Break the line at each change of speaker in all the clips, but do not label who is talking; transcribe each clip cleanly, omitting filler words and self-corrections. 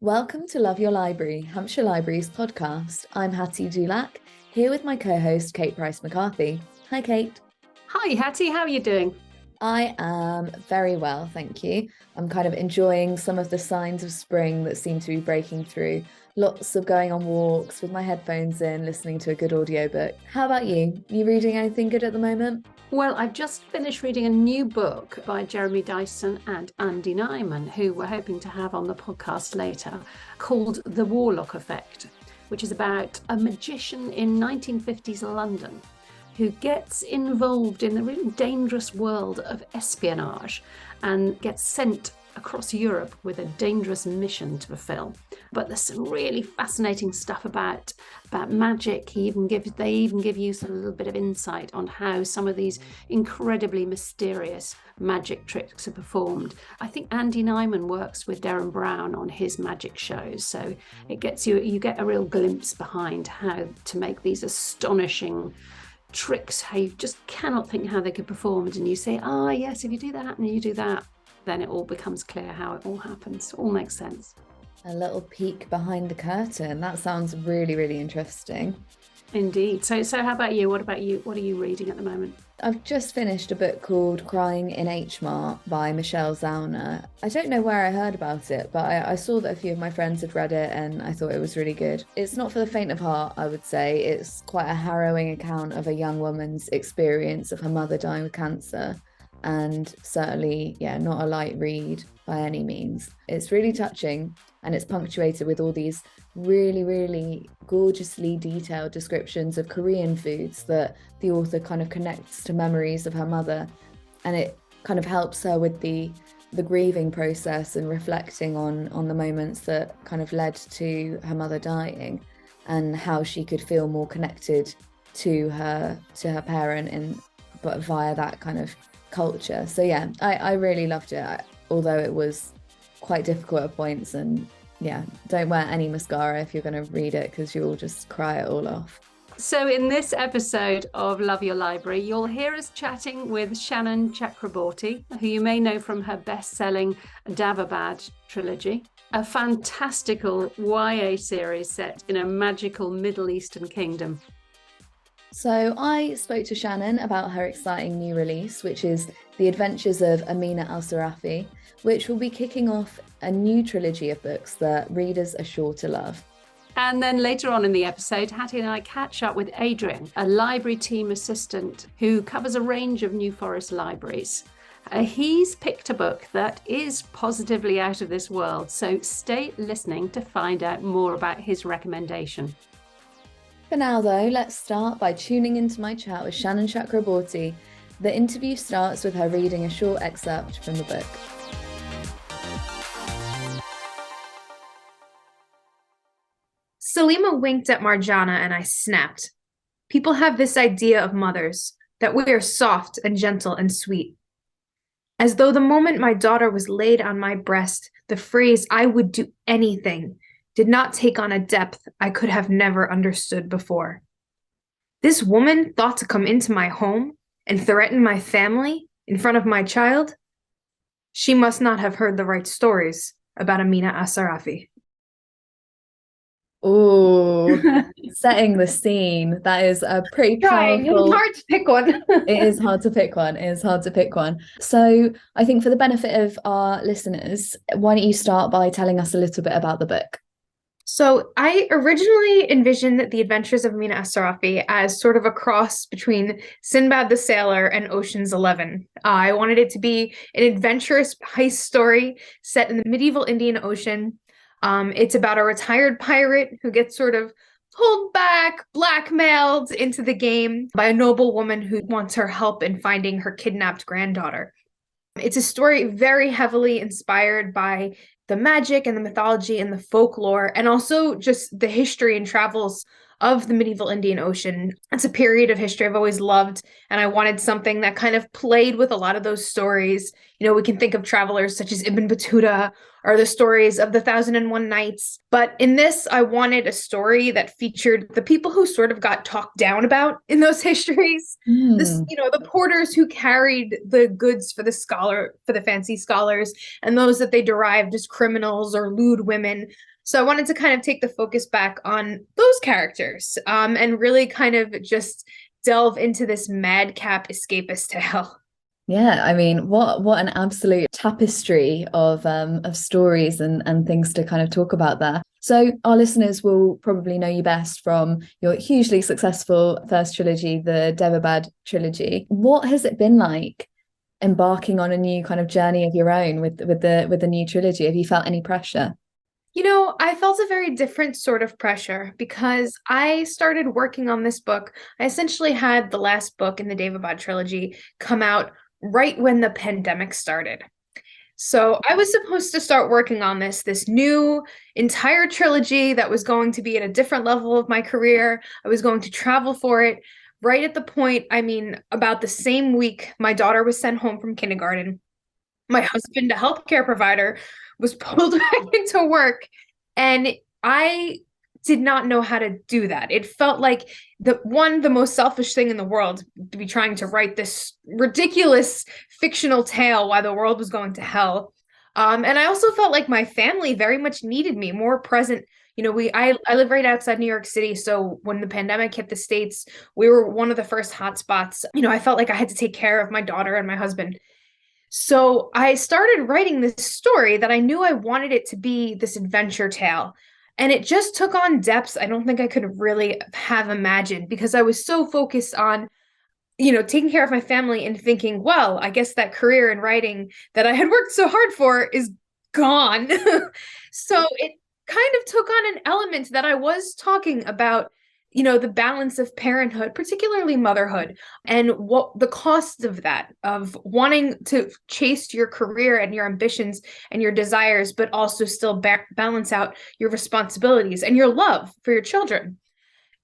Welcome to Love Your Library, Hampshire Libraries podcast. I'm Hattie Dulac, here with my co-host Kate Price-McCarthy. Hi, Kate.
Hi, Hattie. How are you doing?
I am very well, thank you. I'm kind of enjoying some of the signs of spring that seem to be breaking through. Lots of going on walks with my headphones in, listening to a good audiobook. How about you? You reading anything good at the moment?
Well, I've just finished reading a new book by Jeremy Dyson and Andy Nyman, who we're hoping to have on the podcast later, called The Warlock Effect, which is about a magician in 1950s London who gets involved in the really dangerous world of espionage and gets sent across Europe with a dangerous mission to fulfill. But there's some really fascinating stuff about magic. They even give you a little bit of insight on how some of these incredibly mysterious magic tricks are performed. I think Andy Nyman works with Derren Brown on his magic shows, so it gets you get a real glimpse behind how to make these astonishing tricks, how you just cannot think how they could perform it, and you say, yes, if you do that and you do that, then it all becomes clear how it all happens. It all makes sense.
A little peek behind the curtain. That sounds really, really interesting.
Indeed. So how about you? What about you? What are you reading at the moment?
I've just finished a book called Crying in Mart by Michelle Zauner. I don't know where I heard about it, but I saw that a few of my friends had read it and I thought it was really good. It's not for the faint of heart, I would say. It's quite a harrowing account of a young woman's experience of her mother dying with cancer. And certainly, not a light read by any means. It's really touching, and it's punctuated with all these really, really gorgeously detailed descriptions of Korean foods that the author kind of connects to memories of her mother, and it kind of helps her with the grieving process and reflecting on the moments that kind of led to her mother dying and how she could feel more connected to her parent but via that kind of culture. So I really loved it, although it was quite difficult at points. And don't wear any mascara if you're going to read it, because you'll just cry it all off.
So in this episode of Love Your Library, you'll hear us chatting with Shannon Chakraborty, who you may know from her best-selling Davabad trilogy, a fantastical YA series set in a magical Middle Eastern kingdom.
So I spoke to Shannon about her exciting new release, which is The Adventures of Amina al-Sirafi, which will be kicking off a new trilogy of books that readers are sure to love.
And then later on in the episode, Hattie and I catch up with Adrian, a library team assistant who covers a range of New Forest libraries. He's picked a book that is positively out of this world, so stay listening to find out more about his recommendation.
For now, though, let's start by tuning into my chat with Shannon Chakraborty. The interview starts with her reading a short excerpt from the book.
Salima winked at Marjana and I snapped. People have this idea of mothers, that we are soft and gentle and sweet. As though the moment my daughter was laid on my breast, the phrase, "I would do anything," did not take on a depth I could have never understood before. This woman thought to come into my home and threaten my family in front of my child? She must not have heard the right stories about Amina al-Sirafi.
Oh, setting the scene. That is a pretty powerful...
It's hard to pick one.
It is hard to pick one. So I think for the benefit of our listeners, why don't you start by telling us a little bit about the book?
So I originally envisioned The Adventures of Amina al-Sirafi as sort of a cross between Sinbad the Sailor and Ocean's 11. I wanted it to be an adventurous heist story set in the medieval Indian Ocean. It's about a retired pirate who gets sort of pulled back, blackmailed into the game by a noble woman who wants her help in finding her kidnapped granddaughter. It's a story very heavily inspired by the magic and the mythology and the folklore, and also just the history and travels of the medieval Indian Ocean. It's a period of history I've always loved, and I wanted something that kind of played with a lot of those stories. You know, we can think of travelers such as Ibn Battuta or the stories of the 1001 Nights. But in this, I wanted a story that featured the people who sort of got talked down about in those histories. The porters who carried the goods for the fancy scholars, and those that they derived as criminals or lewd women. So I wanted to kind of take the focus back on those characters, and really kind of just delve into this madcap escapist tale.
Yeah, I mean, what an absolute tapestry of stories and things to kind of talk about there. So our listeners will probably know you best from your hugely successful first trilogy, the Devabad trilogy. What has it been like embarking on a new kind of journey of your own with the new trilogy? Have you felt any pressure?
I felt a very different sort of pressure because I started working on this book. I essentially had the last book in the Devabad trilogy come out right when the pandemic started. So I was supposed to start working on this new entire trilogy that was going to be at a different level of my career. I was going to travel for it. Right at the point, about the same week, my daughter was sent home from kindergarten. My husband, a healthcare provider, was pulled back into work, and I did not know how to do that. It felt like the most selfish thing in the world to be trying to write this ridiculous fictional tale while the world was going to hell. And I also felt like my family very much needed me more present. I live right outside New York City, so when the pandemic hit the States, we were one of the first hotspots. I felt like I had to take care of my daughter and my husband. So I started writing this story that I knew I wanted it to be this adventure tale. And it just took on depths I don't think I could really have imagined, because I was so focused on, taking care of my family and thinking, well, I guess that career in writing that I had worked so hard for is gone. So it kind of took on an element that I was talking about, the balance of parenthood, particularly motherhood, and what the cost of that, of wanting to chase your career and your ambitions and your desires, but also still balance out your responsibilities and your love for your children.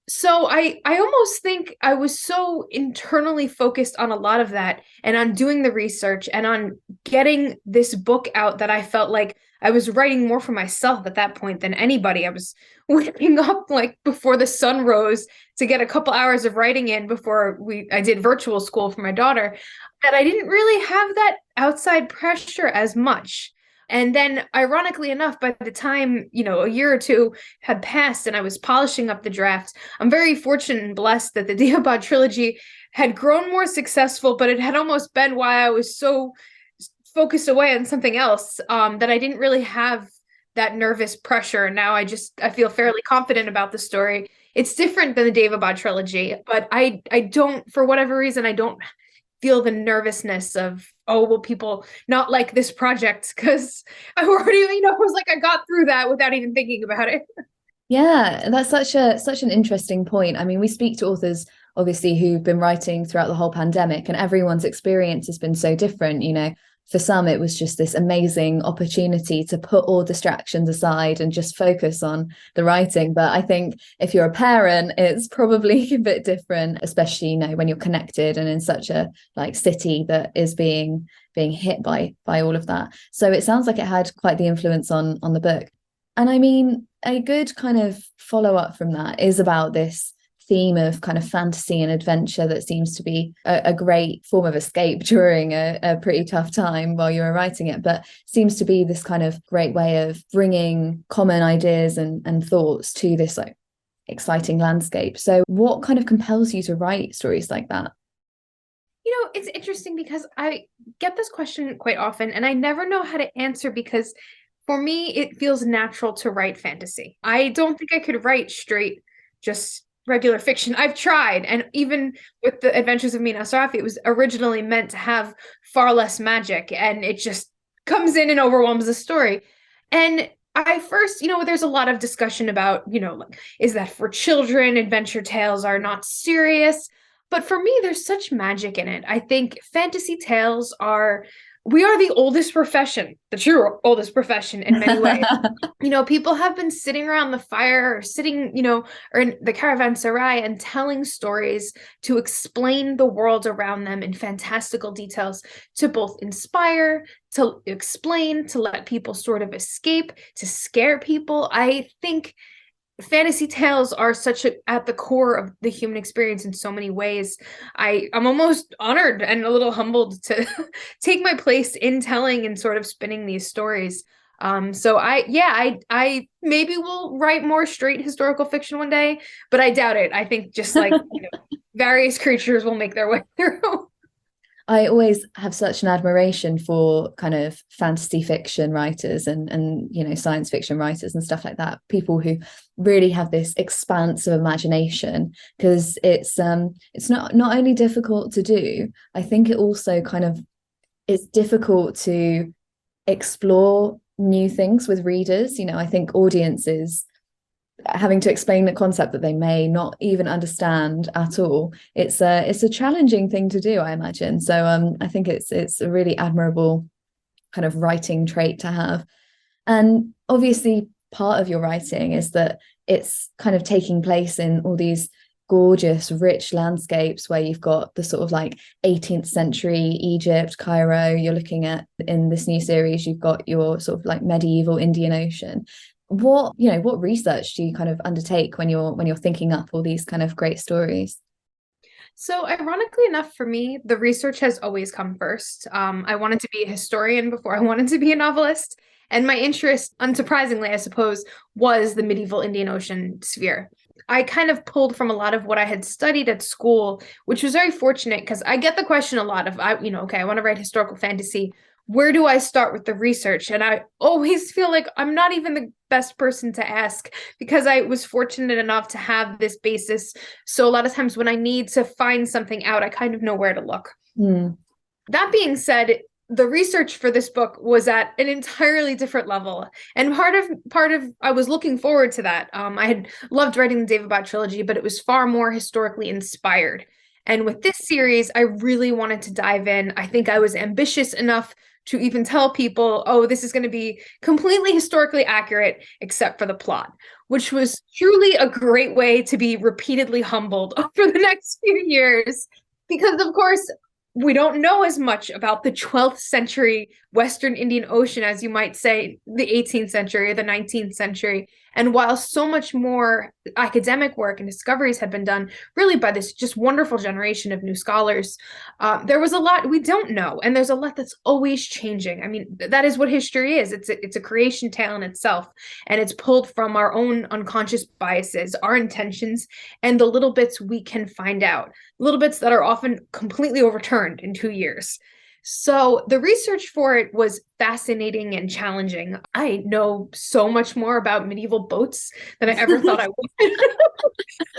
So I almost think I was so internally focused on a lot of that and on doing the research and on getting this book out that I felt like I was writing more for myself at that point than anybody. I was waking up like before the sun rose to get a couple hours of writing in before I did virtual school for my daughter, that I didn't really have that outside pressure as much. And then, ironically enough, by the time, a year or two had passed and I was polishing up the draft, I'm very fortunate and blessed that the Devabad trilogy had grown more successful, but it had almost been why I was so focused away on something else, that I didn't really have that nervous pressure. Now I feel fairly confident about the story. It's different than the Devabad trilogy, but I don't, for whatever reason, I don't feel the nervousness of, oh, will people not like this project? Because I already, it was like I got through that without even thinking about it.
Yeah, that's such an interesting point. I mean, we speak to authors obviously who've been writing throughout the whole pandemic, and everyone's experience has been so different. For some, it was just this amazing opportunity to put all distractions aside and just focus on the writing. But I think if you're a parent, it's probably a bit different, especially, when you're connected and in such a city that is being hit by all of that. So it sounds like it had quite the influence on the book. And I mean, a good kind of follow-up from that is about this theme of kind of fantasy and adventure that seems to be a great form of escape during a pretty tough time while you were writing it, but seems to be this kind of great way of bringing common ideas and thoughts to this exciting landscape. So what kind of compels you to write stories like that?
It's interesting because I get this question quite often and I never know how to answer, because for me, it feels natural to write fantasy. I don't think I could write straight, just regular fiction. I've tried, and even with the Adventures of Amina al-Sirafi, it was originally meant to have far less magic, and it just comes in and overwhelms the story. And I first, there's a lot of discussion about, is that for children? Adventure tales are not serious. But for me, there's such magic in it. I think fantasy tales we are the oldest profession, the true oldest profession in many ways. People have been sitting around the fire or sitting, or in the caravanserai and telling stories to explain the world around them in fantastical details, to both inspire, to explain, to let people sort of escape, to scare people. I think fantasy tales are at the core of the human experience in so many ways. I'm almost honored and a little humbled to take my place in telling and sort of spinning these stories. So I maybe will write more straight historical fiction one day, but I doubt it. I think just like, various creatures will make their way through.
I always have such an admiration for kind of fantasy fiction writers and science fiction writers and stuff like that. People who really have this expanse of imagination, because it's not only difficult to do, I think it also it's difficult to explore new things with readers. I think audiences having to explain a concept that they may not even understand at all, it's a challenging thing to do, I imagine. So I think it's a really admirable kind of writing trait to have. And obviously part of your writing is that it's kind of taking place in all these gorgeous, rich landscapes where you've got the sort of like 18th century Egypt, Cairo. You're looking at, in this new series, you've got your sort of like medieval Indian Ocean. What research do you kind of undertake when you're thinking up all these kind of great stories?
So ironically enough, for me, the research has always come first. I wanted to be a historian before I wanted to be a novelist. And my interest, unsurprisingly, I suppose, was the medieval Indian Ocean sphere. I kind of pulled from a lot of what I had studied at school, which was very fortunate because I get the question a lot of, I want to write historical fantasy. Where do I start with the research? And I always feel like I'm not even the best person to ask because I was fortunate enough to have this basis. So a lot of times when I need to find something out, I kind of know where to look. That being said, the research for this book was at an entirely different level. And part of I was looking forward to that. I had loved writing the David trilogy, but it was far more historically inspired. And with this series, I really wanted to dive in. I think I was ambitious enough to even tell people, oh, this is going to be completely historically accurate, except for the plot, which was truly a great way to be repeatedly humbled over the next few years. Because, of course, we don't know as much about the 12th century Western Indian Ocean as you might say the 18th century or the 19th century. And while so much more academic work and discoveries had been done really by this just wonderful generation of new scholars, there was a lot we don't know. And there's a lot that's always changing. I mean, that is what history is. It's a creation tale in itself. And it's pulled from our own unconscious biases, our intentions, and the little bits we can find out. Little bits that are often completely overturned in 2 years. So the research for it was fascinating and challenging. I know so much more about medieval boats than I ever thought I would.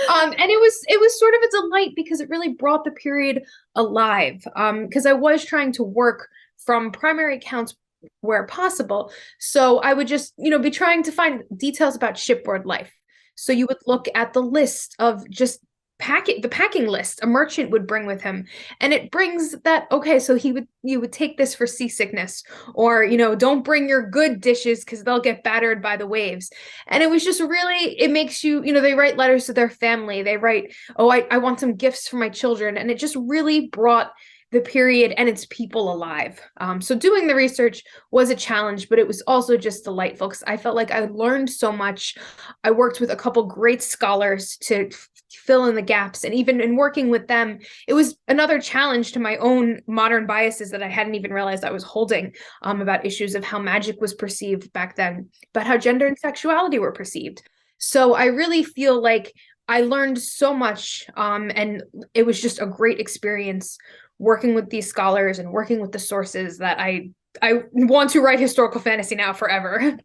And it was sort of a delight because it really brought the period alive. Because I was trying to work from primary accounts where possible. So I would just, be trying to find details about shipboard life. So you would look at the list of just the packing list a merchant would bring with him, and it brings that, okay, so you would take this for seasickness, or don't bring your good dishes because they'll get battered by the waves. And it was just really, it makes you, they write letters to their family, they write, oh, I want some gifts for my children, and it just really brought the period and its people alive. So doing the research was a challenge, but it was also just delightful because I felt like I learned so much. I worked with a couple great scholars to fill in the gaps, and even in working with them, it was another challenge to my own modern biases that I hadn't even realized I was holding, about issues of how magic was perceived back then, but how gender and sexuality were perceived. So I really feel like I learned so much, and it was just a great experience working with these scholars and working with the sources that I want to write historical fantasy now forever.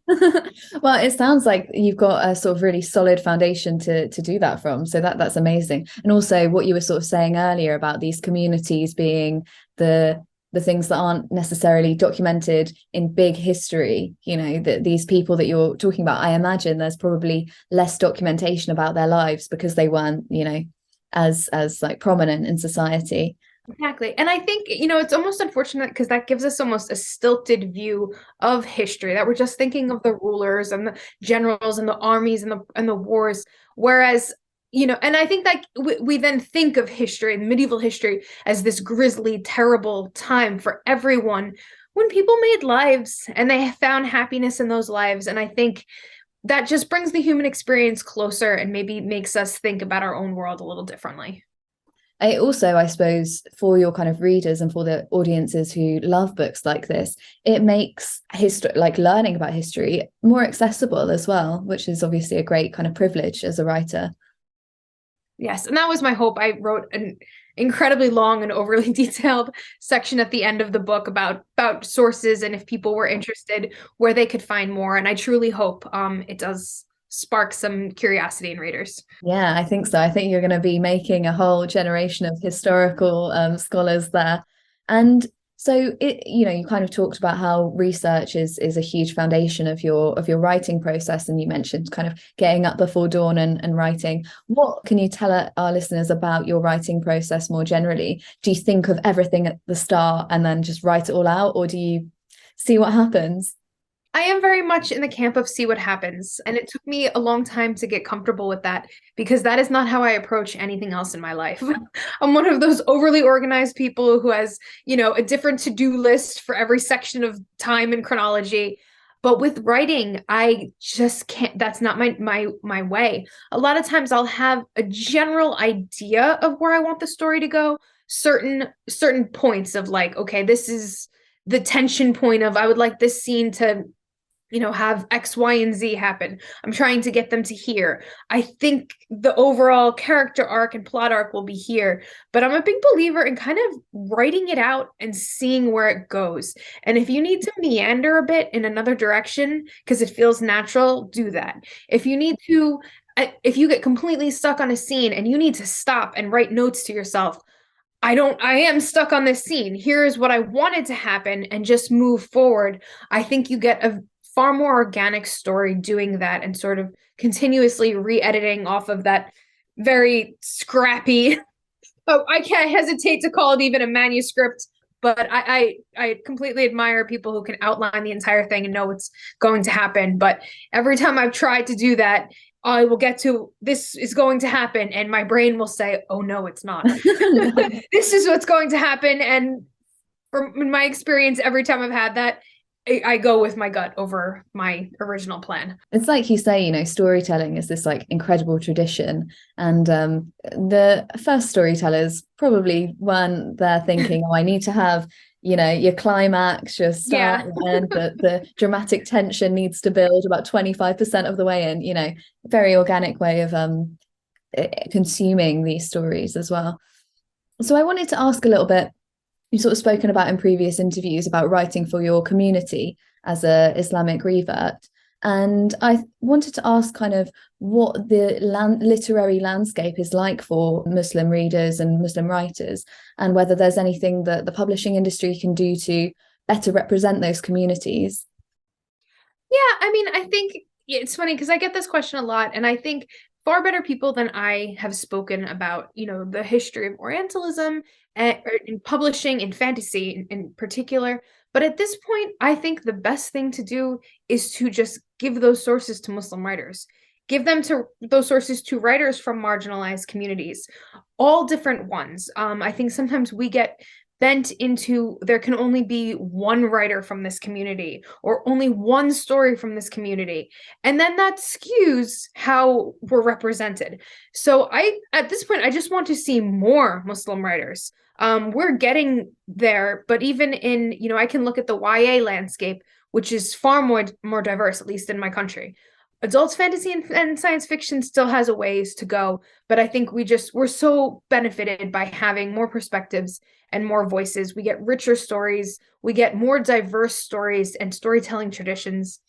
Well, it sounds like you've got a sort of really solid foundation to do that from. So that's amazing. And also what you were sort of saying earlier about these communities being the things that aren't necessarily documented in big history, that these people that you're talking about, I imagine there's probably less documentation about their lives because they weren't, as like prominent in society.
Exactly. And I think, it's almost unfortunate because that gives us almost a stilted view of history, that we're just thinking of the rulers and the generals and the armies and the wars. Whereas, and I think that we then think of history, medieval history, as this grisly, terrible time for everyone, when people made lives and they found happiness in those lives. And I think that just brings the human experience closer and maybe makes us think about our own world a little differently.
I also, I suppose, for your kind of readers and for the audiences who love books like this, it makes history, like learning about history, more accessible as well, which is obviously a great kind of privilege as a writer.
Yes, and that was my hope. I wrote an incredibly long and overly detailed section at the end of the book about sources and if people were interested, where they could find more. And I truly hope it does spark some curiosity in readers.
Yeah, I think so. I think you're going to be making a whole generation of historical scholars there. And so you kind of talked about how research is a huge foundation of your writing process, and you mentioned kind of getting up before dawn and writing. What can you tell our listeners about your writing process more generally? Do you think of everything at the start and then just write it all out, or do you see what happens?
I am very much in the camp of see what happens. And it took me a long time to get comfortable with that, because that is not how I approach anything else in my life. I'm one of those overly organized people who has, a different to-do list for every section of time and chronology. But with writing, I just can't, that's not my way. A lot of times I'll have a general idea of where I want the story to go, certain points of like, okay, this is the tension point of I would like this scene to have X, Y, and Z happen. I'm trying to get them to here. I think the overall character arc and plot arc will be here, but I'm a big believer in kind of writing it out and seeing where it goes. And if you need to meander a bit in another direction because it feels natural, do that. If you get completely stuck on a scene and you need to stop and write notes to yourself, I am stuck on this scene. Here is what I wanted to happen, and just move forward. I think you get a far more organic story doing that and sort of continuously re-editing off of that very scrappy, I can't hesitate to call it even a manuscript, but I completely admire people who can outline the entire thing and know what's going to happen. But every time I've tried to do that, I will get to this is going to happen, and my brain will say, oh no, it's not. This is what's going to happen. And from my experience, every time I've had that, I go with my gut over my original plan.
It's like you say, storytelling is this like incredible tradition. And the first storytellers probably weren't there thinking, oh, I need to have, your climax, your start and end, the dramatic tension needs to build about 25% of the way in, very organic way of consuming these stories as well. So I wanted to ask a little bit, you've sort of spoken about in previous interviews about writing for your community as a Islamic revert. And I wanted to ask kind of what the literary landscape is like for Muslim readers and Muslim writers, and whether there's anything that the publishing industry can do to better represent those communities.
Yeah, I mean, I think it's funny because I get this question a lot, and I think far better people than I have spoken about, the history of Orientalism in publishing, in fantasy in particular. But at this point, I think the best thing to do is to just give those sources to Muslim writers. Give them to those sources to writers from marginalized communities, all different ones. I think sometimes we get bent into there can only be one writer from this community or only one story from this community, and then that skews how we're represented. So at this point, I just want to see more Muslim writers. We're getting there, but even in, I can look at the YA landscape, which is far more diverse, at least in my country. Adult fantasy and science fiction still has a ways to go, but I think we're so benefited by having more perspectives and more voices. We get richer stories, we get more diverse stories and storytelling traditions.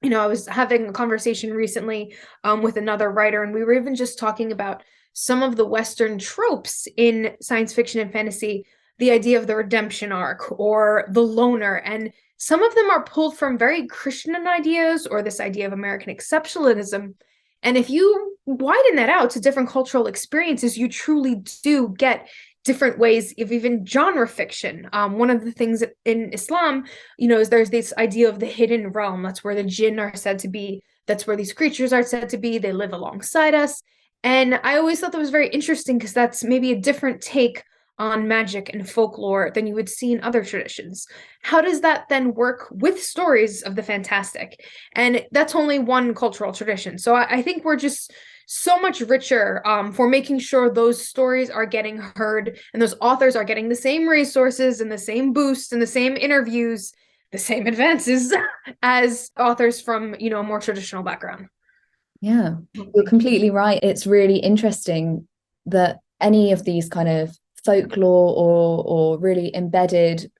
I was having a conversation recently with another writer, and we were even just talking about some of the Western tropes in science fiction and fantasy, the idea of the redemption arc or the loner, and some of them are pulled from very Christian ideas or this idea of American exceptionalism. And if you widen that out to different cultural experiences, you truly do get different ways of even genre fiction. One of the things in Islam, is there's this idea of the hidden realm. That's where the jinn are said to be. That's where these creatures are said to be. They live alongside us. And I always thought that was very interesting because that's maybe a different take on magic and folklore than you would see in other traditions. How does that then work with stories of the fantastic? And that's only one cultural tradition. So I think we're just so much richer for making sure those stories are getting heard and those authors are getting the same resources and the same boosts and the same interviews, the same advances as authors from, a more traditional background.
Yeah, you're completely right. It's really interesting that any of these kind of folklore or really embedded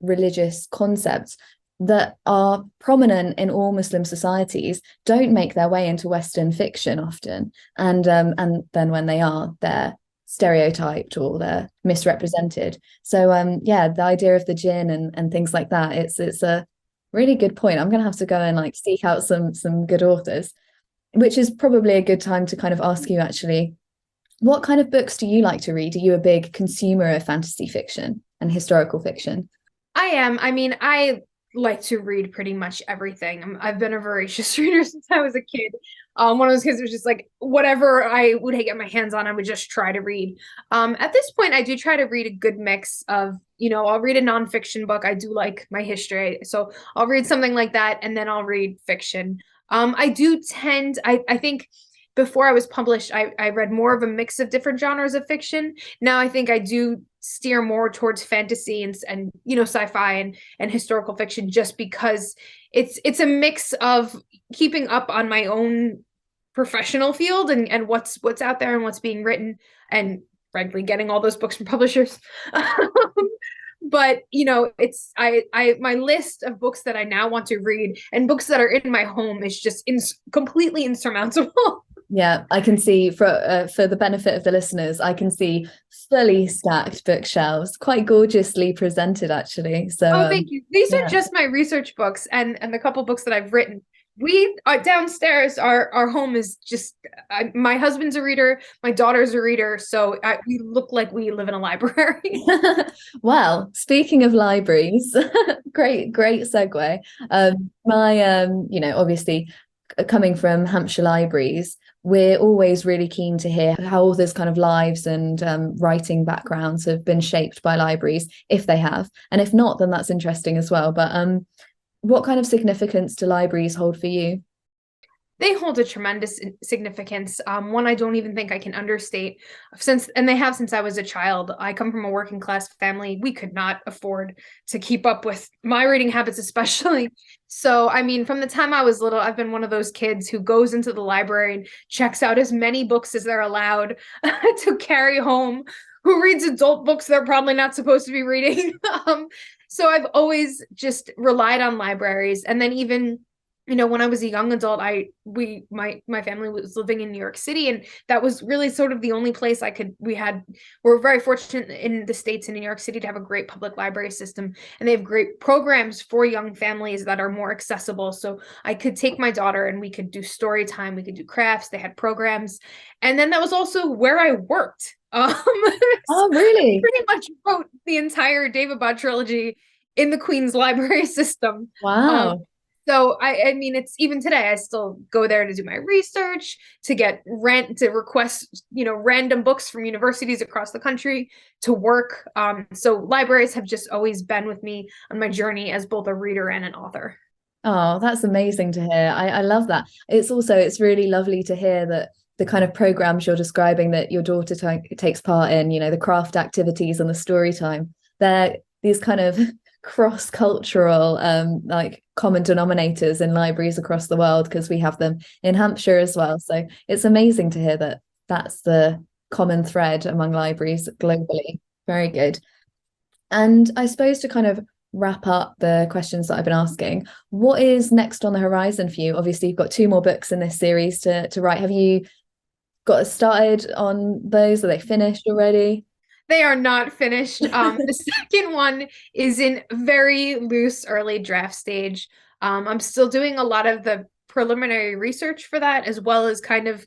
religious concepts that are prominent in all Muslim societies don't make their way into Western fiction often. And then when they are, they're stereotyped or they're misrepresented. So yeah, the idea of the jinn and things like that, it's a really good point. I'm gonna have to go and like seek out some good authors, which is probably a good time to kind of ask you actually, what kind of books do you like to read? Are you a big consumer of fantasy fiction and historical fiction?
I am. I mean, I like to read pretty much everything. I've been a voracious reader since I was a kid. One of those kids who was just like, whatever I would get my hands on, I would just try to read. At this point, I do try to read a good mix of, I'll read a nonfiction book. I do like my history, so I'll read something like that, and then I'll read fiction. I do tend, I think before I was published, I read more of a mix of different genres of fiction. Now I think I do steer more towards fantasy and sci-fi and historical fiction, just because it's a mix of keeping up on my own professional field and what's out there and what's being written, and frankly getting all those books from publishers. But it's my list of books that I now want to read and books that are in my home is just completely insurmountable.
Yeah, I can see for the benefit of the listeners, I can see fully stacked bookshelves, quite gorgeously presented actually. So
thank you. These are just my research books and the couple books that I've written. We downstairs, our home is just my husband's a reader, my daughter's a reader, so we look like we live in a library.
Well, speaking of libraries, great segue. Obviously coming from Hampshire Libraries, we're always really keen to hear how authors' kind of lives and writing backgrounds have been shaped by libraries, if they have, and if not, then that's interesting as well. But what kind of significance do libraries hold for you?
They hold a tremendous significance, one I don't even think I can understate. They have since I was a child. I come from a working class family. We could not afford to keep up with my reading habits, especially. So, I mean, from the time I was little, I've been one of those kids who goes into the library and checks out as many books as they're allowed to carry home, who reads adult books they're probably not supposed to be reading. So I've always just relied on libraries. And then even when I was a young adult, my family was living in New York City, and that was really sort of the only place we're very fortunate in the States, in New York City, to have a great public library system, and they have great programs for young families that are more accessible. So I could take my daughter and we could do story time, we could do crafts, they had programs. And then that was also where I worked.
Oh, really?
Pretty much wrote the entire David Bott trilogy in the Queen's library system.
Wow.
So I mean, it's even today, I still go there to do my research, to request, random books from universities across the country, to work. So libraries have just always been with me on my journey as both a reader and an author.
Oh, that's amazing to hear. I love that. It's really lovely to hear that the kind of programs you're describing that your daughter takes part in, the craft activities and the story time, they're these kind of cross-cultural like common denominators in libraries across the world, because we have them in Hampshire as well. So it's amazing to hear that that's the common thread among libraries globally. Very good. And I suppose to kind of wrap up the questions that I've been asking, what is next on the horizon for you? Obviously, you've got 2 more books in this series to write. Have you got started on those? Are they finished already?
They are not finished. The second one is in very loose early draft stage. I'm still doing a lot of the preliminary research for that, as well as kind of,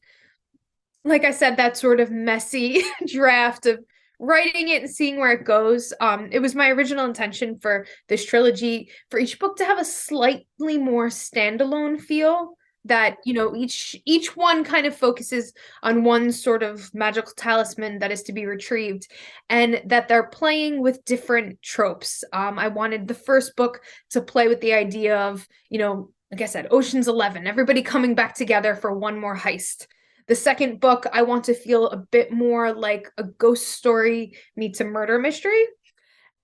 like I said, that sort of messy draft of writing it and seeing where it goes. It was my original intention for this trilogy for each book to have a slightly more standalone feel, that each one kind of focuses on one sort of magical talisman that is to be retrieved, and that they're playing with different tropes. I wanted the first book to play with the idea of, like I said, Ocean's 11, everybody coming back together for one more heist. The second book, I want to feel a bit more like a ghost story meets a murder mystery.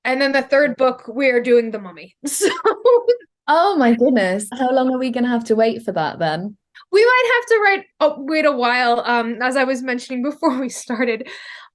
And then the third book, we're doing The Mummy. So
Oh my goodness. How long are we going to have to wait for that then?
we might have to wait a while. As I was mentioning before we started,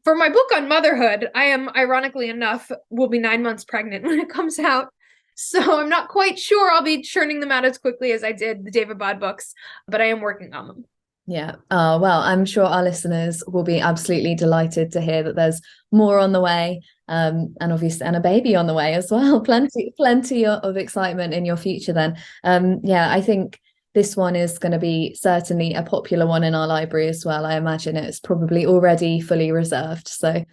for my book on motherhood, I am, ironically enough, will be 9 months pregnant when it comes out. So I'm not quite sure I'll be churning them out as quickly as I did the David Bod books, but I am working on them.
Yeah. Well, I'm sure our listeners will be absolutely delighted to hear that there's more on the way, and obviously, and a baby on the way as well. Plenty of excitement in your future then. Yeah, I think this one is going to be certainly a popular one in our library as well. I imagine it's probably already fully reserved. So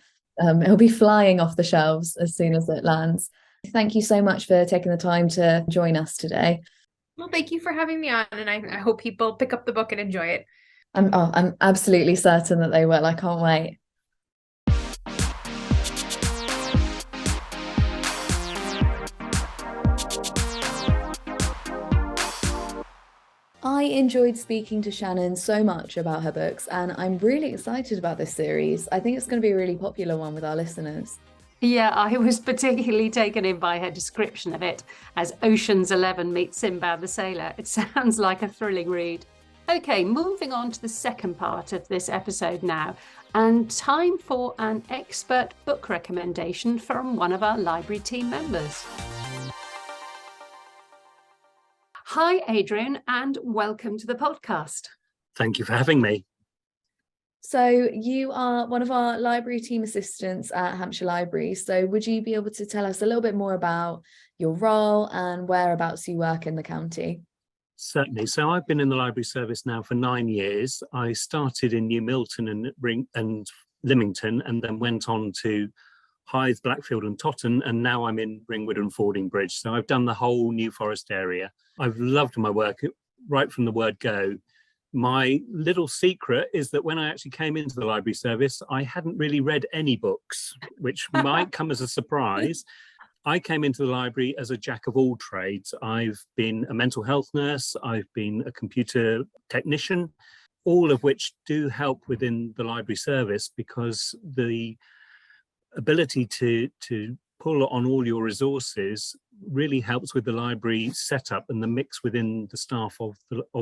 it'll be flying off the shelves as soon as it lands. Thank you so much for taking the time to join us today.
Well, thank you for having me on, and I hope people pick up the book and enjoy it.
I'm absolutely certain that they will. I can't wait. I enjoyed speaking to Shannon so much about her books, and I'm really excited about this series. I think it's going to be a really popular one with our listeners.
Yeah, I was particularly taken in by her description of it as Ocean's 11 meets Sinbad the Sailor. It sounds like a thrilling read. Okay, moving on to the second part of this episode now, and time for an expert book recommendation from one of our library team members. Hi, Adrian, and welcome to the podcast.
Thank you for having me.
So you are one of our library team assistants at Hampshire Library. So would you be able to tell us a little bit more about your role and whereabouts you work in the county?
Certainly. So I've been in the library service now for 9 years. I started in New Milton and Lymington, and then went on to Hythe, Blackfield and Totton, and now I'm in Ringwood and Fordingbridge. So I've done the whole New Forest area. I've loved my work right from the word go. My little secret is that when I actually came into the library service, I hadn't really read any books, which might come as a surprise. I came into the library as a jack of all trades. I've been a mental health nurse, I've been a computer technician, all of which do help within the library service, because the ability to pull on all your resources really helps with the library setup and the mix within the staff of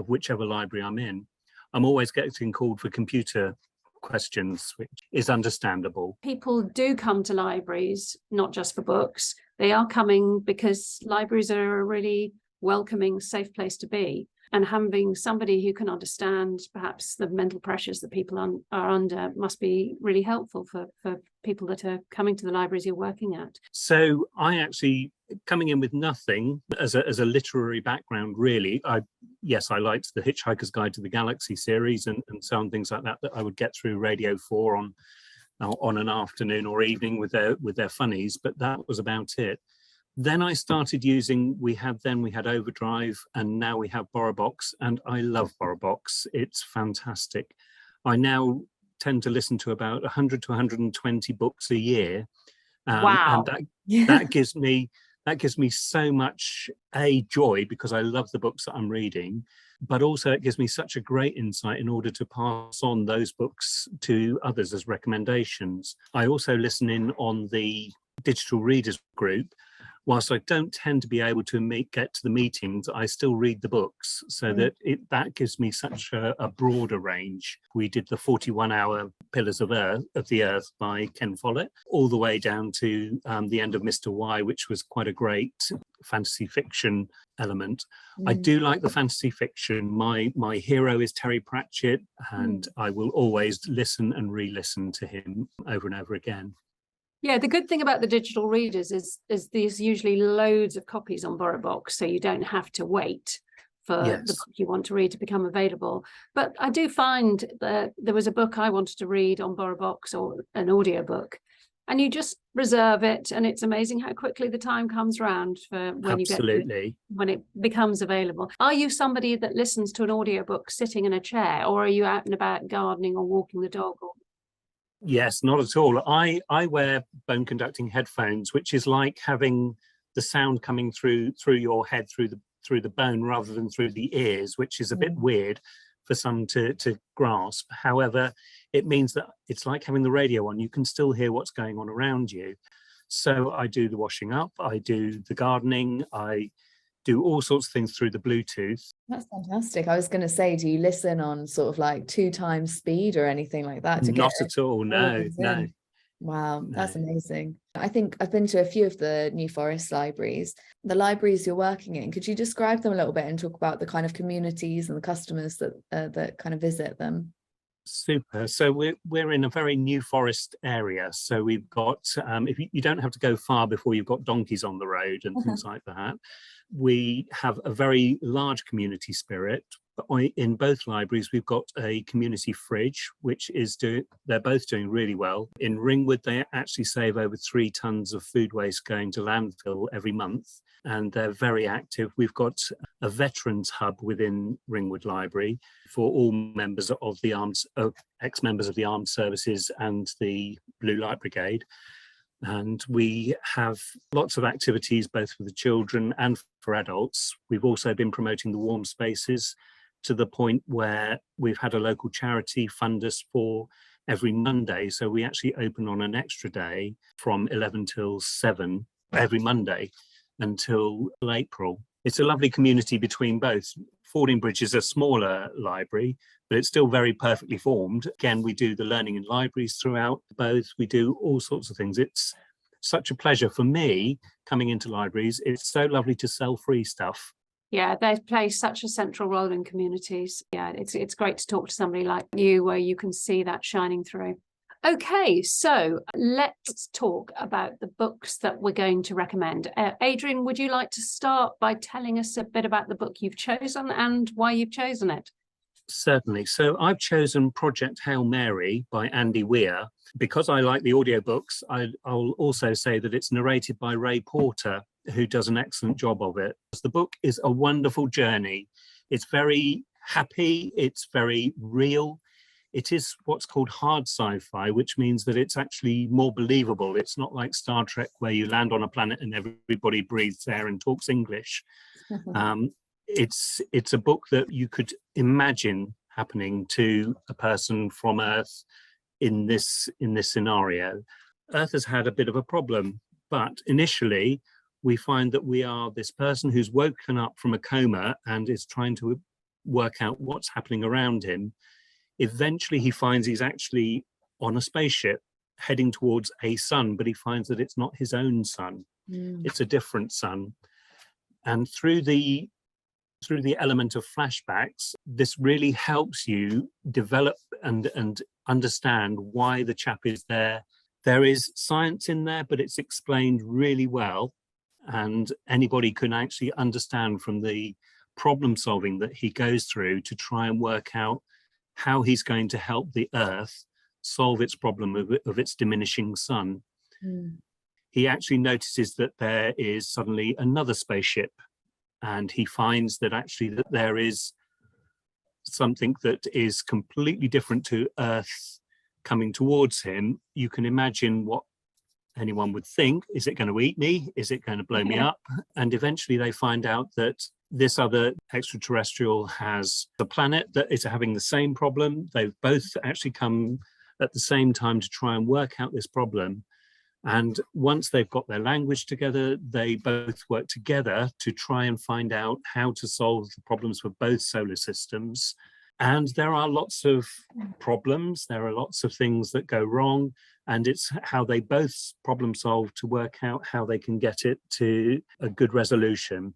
whichever library I'm in. I'm always getting called for computer questions, which is understandable.
People do come to libraries, not just for books. They are coming because libraries are a really welcoming, safe place to be. And having somebody who can understand perhaps the mental pressures that people are under must be really helpful for people that are coming to the libraries you're working at.
So I actually, coming in with nothing as a literary background, really, I liked the Hitchhiker's Guide to the Galaxy series and so on, things like that I would get through Radio 4 on an afternoon or evening with their funnies, but that was about it. Then I started using, we had Overdrive, and now we have BorrowBox, and I love BorrowBox. It's fantastic. I now tend to listen to about 100 to 120 books a year.
Wow.
And that gives me so much joy, because I love the books that I'm reading, but also it gives me such a great insight in order to pass on those books to others as recommendations. I also listen in on the digital readers group. Whilst I don't tend to be able to get to the meetings, I still read the books, so that gives me such a broader range. We did the 41-hour Pillars of the Earth by Ken Follett, all the way down to the end of Mr. Y, which was quite a great fantasy fiction element. I do like the fantasy fiction. My hero is Terry Pratchett, and I will always listen and re-listen to him over and over again.
Yeah, the good thing about the digital readers is there's usually loads of copies on BorrowBox, so you don't have to wait for the book you want to read to become available. But I do find that there was a book I wanted to read on BorrowBox, or an audiobook, and you just reserve it, and it's amazing how quickly the time comes round for when when it becomes available. Are you somebody that listens to an audiobook sitting in a chair, or are you out and about gardening or walking the dog?
Yes, not at all. I wear bone conducting headphones, which is like having the sound coming through your head through the bone rather than through the ears, which is a bit weird. for some to grasp. However, it means that it's like having the radio on. You can still hear what's going on around you. So I do the washing up, I do the gardening, I do all sorts of things through the Bluetooth.
That's fantastic. I was going to say, do you listen on sort of like 2 times speed or anything like that?
Not at all, no.
Wow,
No.
that's amazing. I think I've been to a few of the New Forest libraries. The libraries you're working in, could you describe them a little bit and talk about the kind of communities and the customers that kind of visit them?
Super. So we're in a very New Forest area. So we've got, if you don't have to go far before you've got donkeys on the road and things like that. We have a very large community spirit. In both libraries, we've got a community fridge, which they're both doing really well. In Ringwood, they actually save over 3 tons of food waste going to landfill every month, and they're very active. We've got a veterans hub within Ringwood Library for all members of the ex-members of the armed services and the Blue Light Brigade. And we have lots of activities both for the children and for adults. We've also been promoting the warm spaces to the point where we've had a local charity fund us for every Monday. So we actually open on an extra day from 11 till 7 every Monday until April. It's a lovely community between both. Fordingbridge is a smaller library, but it's still very perfectly formed. Again, we do the learning in libraries throughout both. We do all sorts of things. It's such a pleasure for me coming into libraries. It's so lovely to sell free stuff.
Yeah, they play such a central role in communities. Yeah, it's great to talk to somebody like you where you can see that shining through. Okay, so let's talk about the books that we're going to recommend. Adrian, would you like to start by telling us a bit about the book you've chosen and why you've chosen it?
Certainly. So I've chosen Project Hail Mary by Andy Weir. Because I like the audiobooks, I'll also say that it's narrated by Ray Porter, who does an excellent job of it. The book is a wonderful journey. It's very happy, it's very real. It is what's called hard sci-fi, which means that it's actually more believable. It's not like Star Trek where you land on a planet and everybody breathes air and talks English. It's a book that you could imagine happening to a person from Earth in this scenario. Earth has had a bit of a problem, but initially we find that we are this person who's woken up from a coma and is trying to work out what's happening around him. Eventually he finds he's actually on a spaceship heading towards a sun, but he finds that it's not his own sun. It's a different sun. And through the element of flashbacks, this really helps you develop and understand why the chap is there. There is science in there, but it's explained really well. And anybody can actually understand from the problem solving that he goes through to try and work out how he's going to help the Earth solve its problem of its diminishing sun. He actually notices that there is suddenly another spaceship, and he finds that actually that there is something that is completely different to Earth coming towards him. You can imagine what anyone would think. Is it going to eat me? Is it going to blow me up? And eventually they find out that this other extraterrestrial has a planet that is having the same problem. They've both actually come at the same time to try and work out this problem. And once they've got their language together, they both work together to try and find out how to solve the problems for both solar systems. And there are lots of problems. There are lots of things that go wrong. And it's how they both problem solve to work out how they can get it to a good resolution.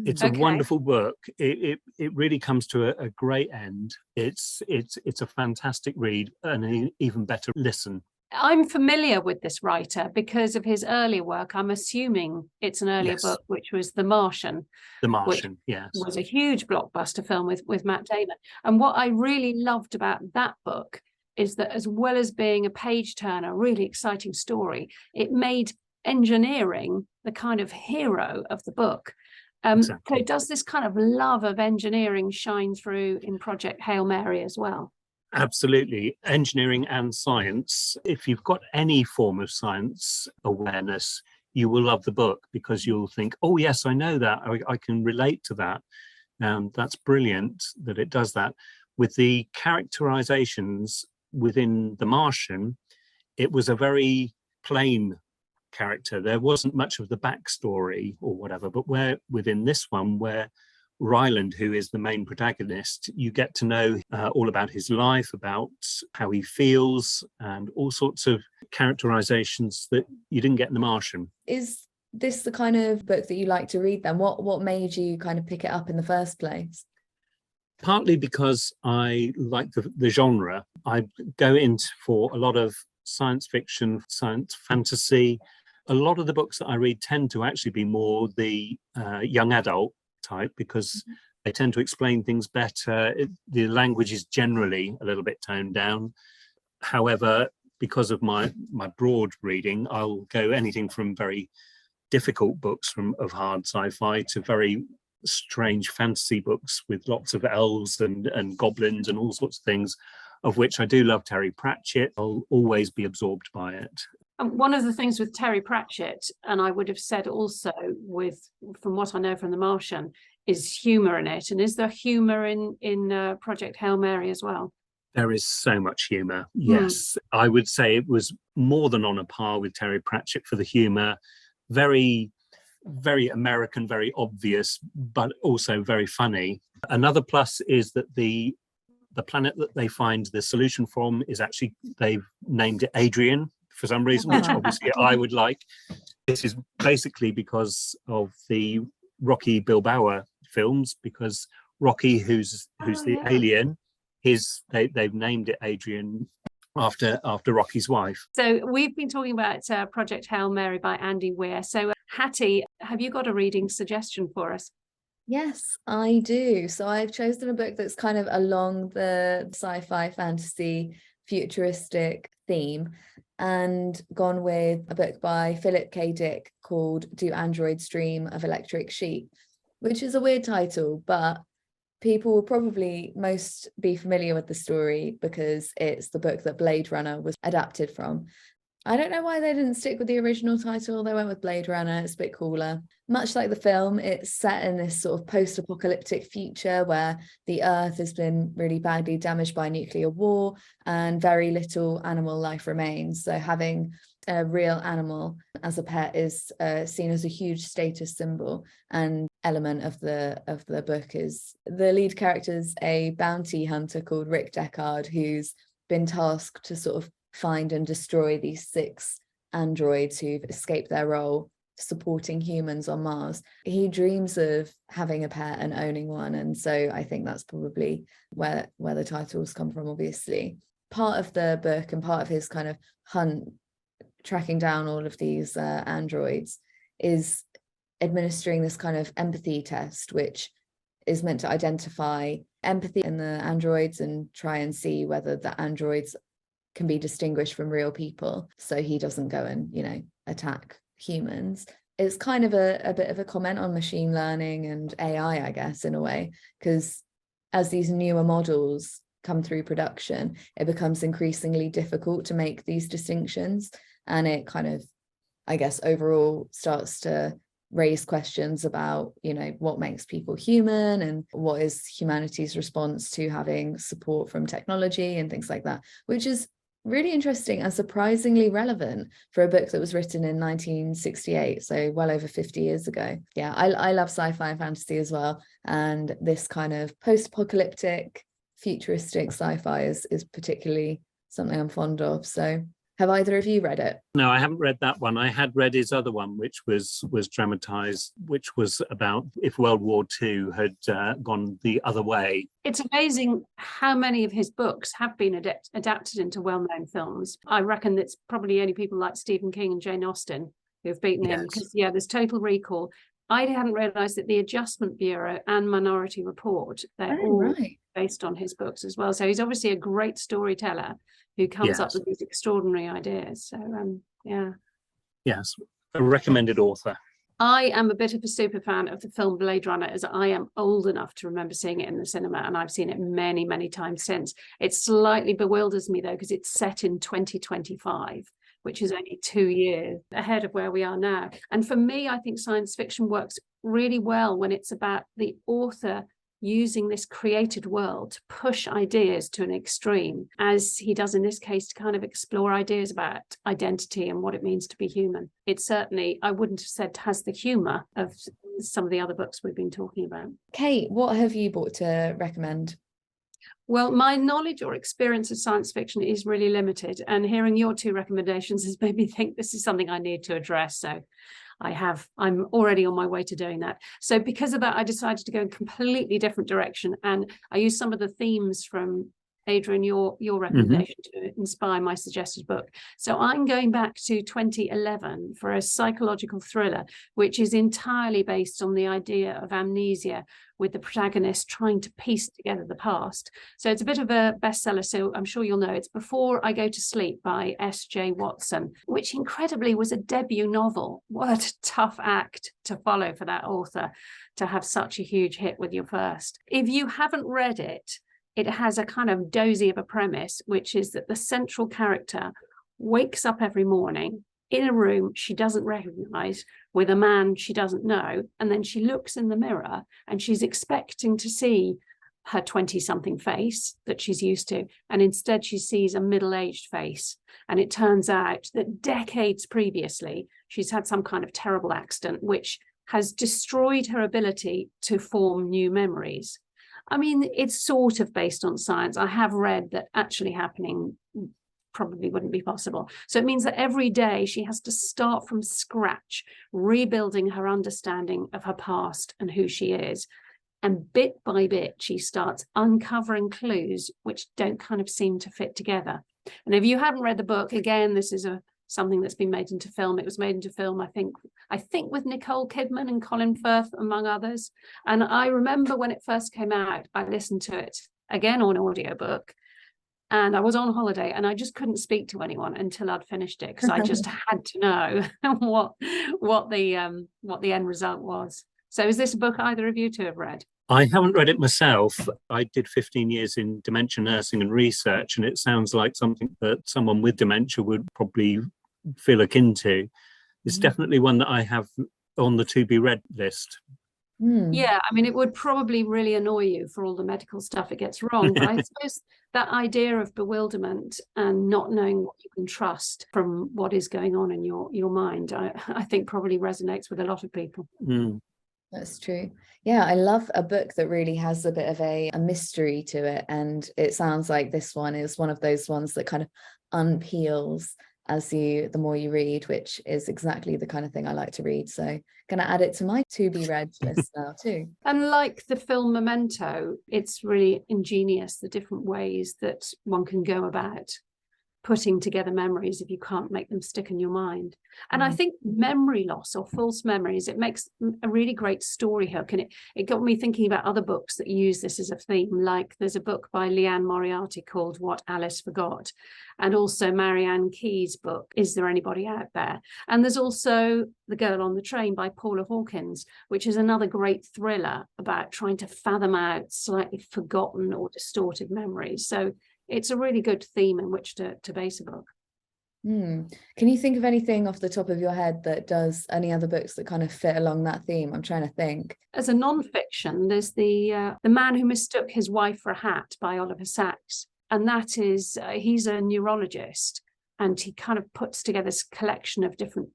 It's a wonderful book. It really comes to a great end. It's a fantastic read and an even better listen.
I'm familiar with this writer because of his earlier work. I'm assuming it's an earlier book, which was The Martian.
The Martian, yes.
Was a huge blockbuster film with Matt Damon. And what I really loved about that book is that as well as being a page turner, a really exciting story, it made engineering the kind of hero of the book.
Exactly.
So does this kind of love of engineering shine through in Project Hail Mary as well?
Absolutely. Engineering and science. If you've got any form of science awareness, you will love the book because you'll think, oh, yes, I know that. I can relate to that. And that's brilliant that it does that. With the characterizations within The Martian, it was a very plain character. There wasn't much of the backstory or whatever, but where within this one, where Ryland, who is the main protagonist, you get to know all about his life, about how he feels, and all sorts of characterizations that you didn't get in The Martian.
Is this the kind of book that you like to read then? What made you kind of pick it up in the first place?
Partly because I like the genre. I go into for a lot of science fiction, science fantasy. A lot of the books that I read tend to actually be more the young adult type, because they tend to explain things better. The language is generally a little bit toned down. However, because of my broad reading, I'll go anything from very difficult books of hard sci-fi to very strange fantasy books with lots of elves and goblins and all sorts of things, of which I do love Terry Pratchett. I'll always be absorbed by it.
And one of the things with Terry Pratchett, and I would have said also from what I know from The Martian, is humour in it. And is there humour in Project Hail Mary as well?
There is so much humour, yes. I would say it was more than on a par with Terry Pratchett for the humour. Very, very American, very obvious, but also very funny. Another plus is that the planet that they find the solution from is actually, they've named it Adrian for some reason, which obviously I would like. This is basically because of the Rocky Balboa films, because Rocky, who's the alien, they've named it Adrian after Rocky's wife.
So we've been talking about Project Hail Mary by Andy Weir. So Hattie, have you got a reading suggestion for us?
Yes, I do. So I've chosen a book that's kind of along the sci-fi, fantasy, futuristic theme, and gone with a book by Philip K. Dick called Do Androids Dream of Electric Sheep, which is a weird title, but people will probably most be familiar with the story because it's the book that Blade Runner was adapted from. I don't know why they didn't stick with the original title. They went with Blade Runner. It's a bit cooler. Much like the film, it's set in this sort of post-apocalyptic future where the Earth has been really badly damaged by nuclear war and very little animal life remains. So having a real animal as a pet is seen as a huge status symbol. And element of the book is the lead character's a bounty hunter called Rick Deckard, who's been tasked to sort of find and destroy these 6 androids who've escaped their role supporting humans on Mars. He dreams of having a pet and owning one, and so I think that's probably where the titles come from. Obviously, part of the book and part of his kind of hunt, tracking down all of these androids, is administering this kind of empathy test, which is meant to identify empathy in the androids and try and see whether the androids can be distinguished from real people, so he doesn't go and attack humans. It's kind of a bit of a comment on machine learning and AI, I guess, in a way, because as these newer models come through production, it becomes increasingly difficult to make these distinctions, and it kind of, I guess, overall starts to raise questions about what makes people human and what is humanity's response to having support from technology and things like that, which is really interesting and surprisingly relevant for a book that was written in 1968, so well over 50 years ago. Yeah, I love sci-fi and fantasy as well, and this kind of post-apocalyptic futuristic sci-fi is particularly something I'm fond of. So have either of you read it?
No, I haven't read that one. I had read his other one, which was dramatized, which was about if World War II had gone the other way.
It's amazing how many of his books have been adapted into well-known films. I reckon it's probably only people like Stephen King and Jane Austen who have beaten him, because there's Total Recall. I hadn't realised that The Adjustment Bureau and Minority Report, they're all based on his books as well. So he's obviously a great storyteller who comes up with these extraordinary ideas. So,
Yes, a recommended author.
I am a bit of a super fan of the film Blade Runner, as I am old enough to remember seeing it in the cinema, and I've seen it many, many times since. It slightly bewilders me, though, because it's set in 2025, which is only 2 years ahead of where we are now. And for me, I think science fiction works really well when it's about the author using this created world to push ideas to an extreme, as he does in this case, to kind of explore ideas about identity and what it means to be human. It certainly, I wouldn't have said, has the humour of some of the other books we've been talking about.
Kate, what have you bought to recommend?
Well, my knowledge or experience of science fiction is really limited, and hearing your two recommendations has made me think this is something I need to address. So I'm already on my way to doing that. So because of that, I decided to go in a completely different direction, and I used some of the themes from Adrian, your recommendation to inspire my suggested book. So I'm going back to 2011 for a psychological thriller, which is entirely based on the idea of amnesia, with the protagonist trying to piece together the past. So it's a bit of a bestseller, so I'm sure you'll know. It's Before I Go to Sleep by S.J. Watson, which incredibly was a debut novel. What a tough act to follow for that author, to have such a huge hit with your first. If you haven't read it, it has a kind of dozy of a premise, which is that the central character wakes up every morning in a room she doesn't recognize with a man she doesn't know. And then she looks in the mirror and she's expecting to see her 20-something face that she's used to. And instead she sees a middle-aged face. And it turns out that decades previously, she's had some kind of terrible accident, which has destroyed her ability to form new memories. I mean, it's sort of based on science. I have read that actually happening probably wouldn't be possible. So it means that every day she has to start from scratch, rebuilding her understanding of her past and who she is. And bit by bit, she starts uncovering clues which don't kind of seem to fit together. And if you haven't read the book, again, this is something that's been made into film. It was made into film, I think with Nicole Kidman and Colin Firth, among others. And I remember when it first came out, I listened to it again on audiobook, and I was on holiday and I just couldn't speak to anyone until I'd finished it, because I just had to know what the end result was. So is this a book either of you two have read?
I haven't read it myself. I did 15 years in dementia nursing and research, and it sounds like something that someone with dementia would probably feel akin to. It's definitely one that I have on the to be read list.
Yeah, I mean, it would probably really annoy you for all the medical stuff it gets wrong. But I suppose that idea of bewilderment and not knowing what you can trust from what is going on in your mind, I think probably resonates with a lot of people.
That's true. Yeah, I love a book that really has a bit of a mystery to it. And it sounds like this one is one of those ones that kind of unpeels the more you read, which is exactly the kind of thing I like to read. So gonna add it to my to be read list now too.
And like the film Memento, it's really ingenious, the different ways that one can go about putting together memories if you can't make them stick in your mind. And I think memory loss or false memories, it makes a really great story hook. And it got me thinking about other books that use this as a theme. Like there's a book by Leanne Moriarty called What Alice Forgot, and also Marianne Key's book, Is There Anybody Out There? And there's also The Girl on the Train by Paula Hawkins, which is another great thriller about trying to fathom out slightly forgotten or distorted memories. So it's a really good theme in which to base a book.
Can you think of anything off the top of your head that does any other books that kind of fit along that theme? I'm trying to think.
As a non-fiction, there's the Man Who Mistook His Wife for a Hat by Oliver Sacks. And that is, he's a neurologist, and he kind of puts together this collection of different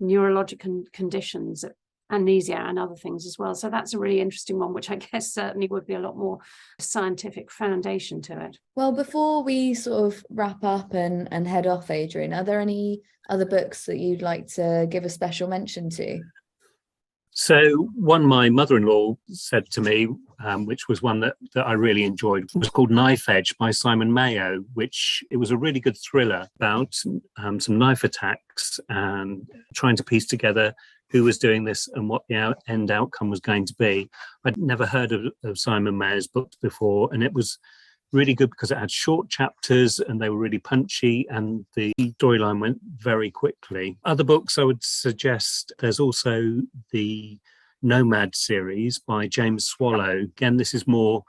neurological conditions, amnesia and other things as well. So that's a really interesting one, which I guess certainly would be a lot more scientific foundation to it.
Well, before we sort of wrap up and head off, Adrian, are there any other books that you'd like to give a special mention to?
So one my mother-in-law said to me, which was one that I really enjoyed, was called Knife Edge by Simon Mayo, which it was a really good thriller about some knife attacks and trying to piece together who was doing this and what the end outcome was going to be. I'd never heard of Simon Mayo's books before, and it was really good because it had short chapters and they were really punchy and the storyline went very quickly. Other books I would suggest, there's also the Nomad series by James Swallow. Again, this is more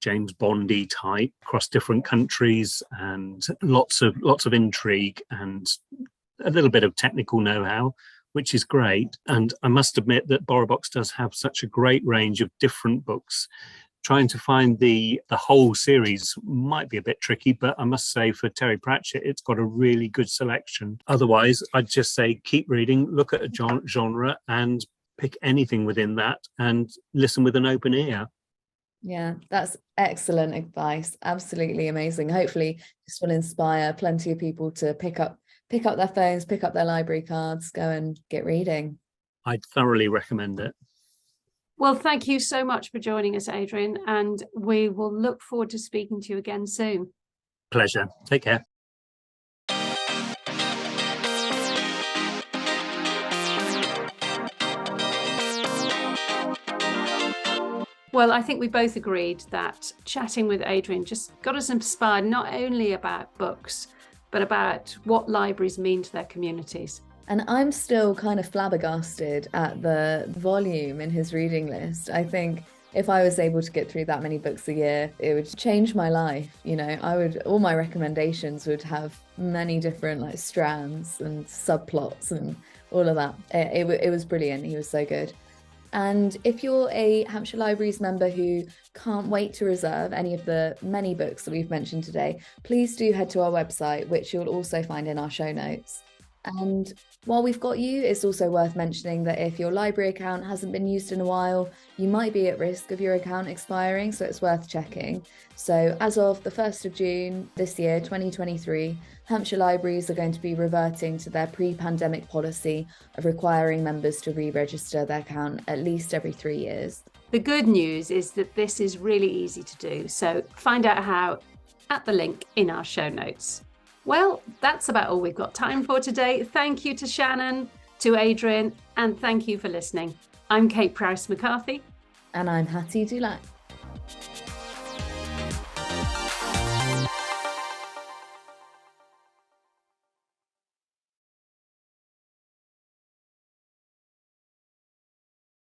James Bondy type, across different countries, and lots of intrigue and a little bit of technical know-how, which is great. And I must admit that BorrowBox does have such a great range of different books Trying to find the whole series might be a bit tricky, but I must say for Terry Pratchett, it's got a really good selection. Otherwise, I'd just say keep reading, look at a genre and pick anything within that and listen with an open ear.
Yeah, that's excellent advice. Absolutely amazing. Hopefully this will inspire plenty of people to pick up their phones, pick up their library cards, go and get reading.
I'd thoroughly recommend it.
Well, thank you so much for joining us, Adrian, and we will look forward to speaking to you again soon.
Pleasure. Take care.
Well, I think we both agreed that chatting with Adrian just got us inspired not only about books, but about what libraries mean to their communities.
And I'm still kind of flabbergasted at the volume in his reading list. I think if I was able to get through that many books a year, it would change my life. You know, all my recommendations would have many different strands and subplots and all of that. It was brilliant. He was so good. And if you're a Hampshire Libraries member who can't wait to reserve any of the many books that we've mentioned today, please do head to our website, which you'll also find in our show notes. And while we've got you, it's also worth mentioning that if your library account hasn't been used in a while, you might be at risk of your account expiring, so it's worth checking. So as of the 1st of June this year, 2023, Hampshire Libraries are going to be reverting to their pre-pandemic policy of requiring members to re-register their account at least every 3 years.
The good news is that this is really easy to do, so find out how at the link in our show notes. Well, that's about all we've got time for today. Thank you to Shannon, to Adrian, and thank you for listening. I'm Kate Prowse-McCarthy.
And I'm Hattie Dulac.